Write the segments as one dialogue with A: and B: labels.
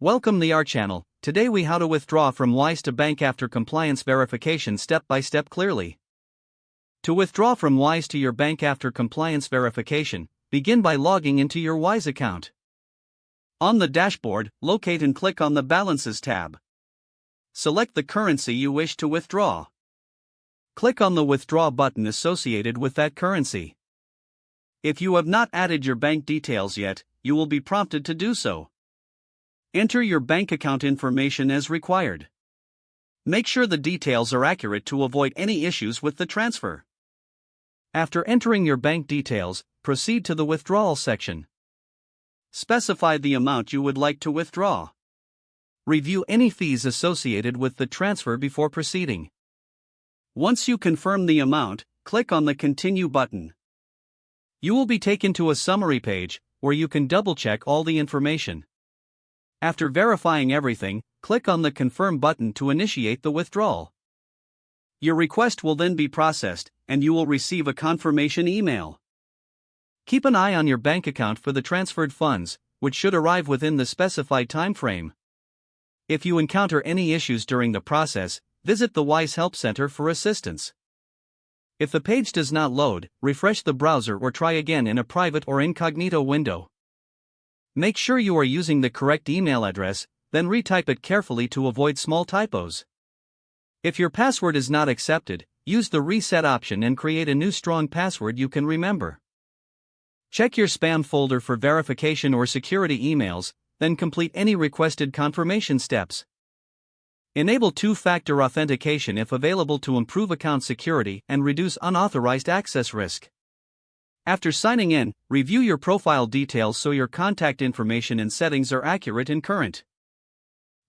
A: Welcome to our channel. Today we how to withdraw from Wise to bank after compliance verification step by step clearly. To withdraw from Wise to your bank after compliance verification, begin by logging into your Wise account. On the dashboard, locate and click on the Balances tab. Select the currency you wish to withdraw. Click on the Withdraw button associated with that currency. If you have not added your bank details yet, you will be prompted to do so. Enter your bank account information as required. Make sure the details are accurate to avoid any issues with the transfer. After entering your bank details, proceed to the Withdrawal section. Specify the amount you would like to withdraw. Review any fees associated with the transfer before proceeding. Once you confirm the amount, click on the Continue button. You will be taken to a summary page, where you can double-check all the information. After verifying everything, click on the Confirm button to initiate the withdrawal. Your request will then be processed, and you will receive a confirmation email. Keep an eye on your bank account for the transferred funds, which should arrive within the specified time frame. If you encounter any issues during the process, visit the Wise Help Center for assistance. If the page does not load, refresh the browser or try again in a private or incognito window. Make sure you are using the correct email address, then retype it carefully to avoid small typos. If your password is not accepted, use the Reset option and create a new strong password you can remember. Check your spam folder for verification or security emails, then complete any requested confirmation steps. Enable two-factor authentication if available to improve account security and reduce unauthorized access risk. After signing in, review your profile details so your contact information and settings are accurate and current.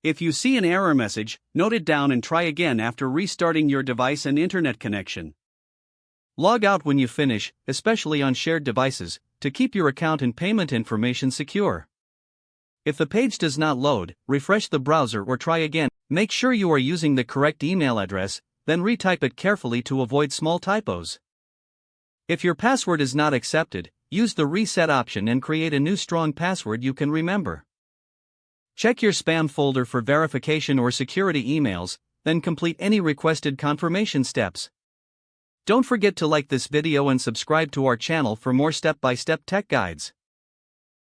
A: If you see an error message, note it down and try again after restarting your device and internet connection. Log out when you finish, especially on shared devices, to keep your account and payment information secure. If the page does not load, refresh the browser or try again. Make sure you are using the correct email address, then retype it carefully to avoid small typos. If your password is not accepted, use the Reset option and create a new strong password you can remember. Check your spam folder for verification or security emails, then complete any requested confirmation steps. Don't forget to like this video and subscribe to our channel for more step-by-step tech guides.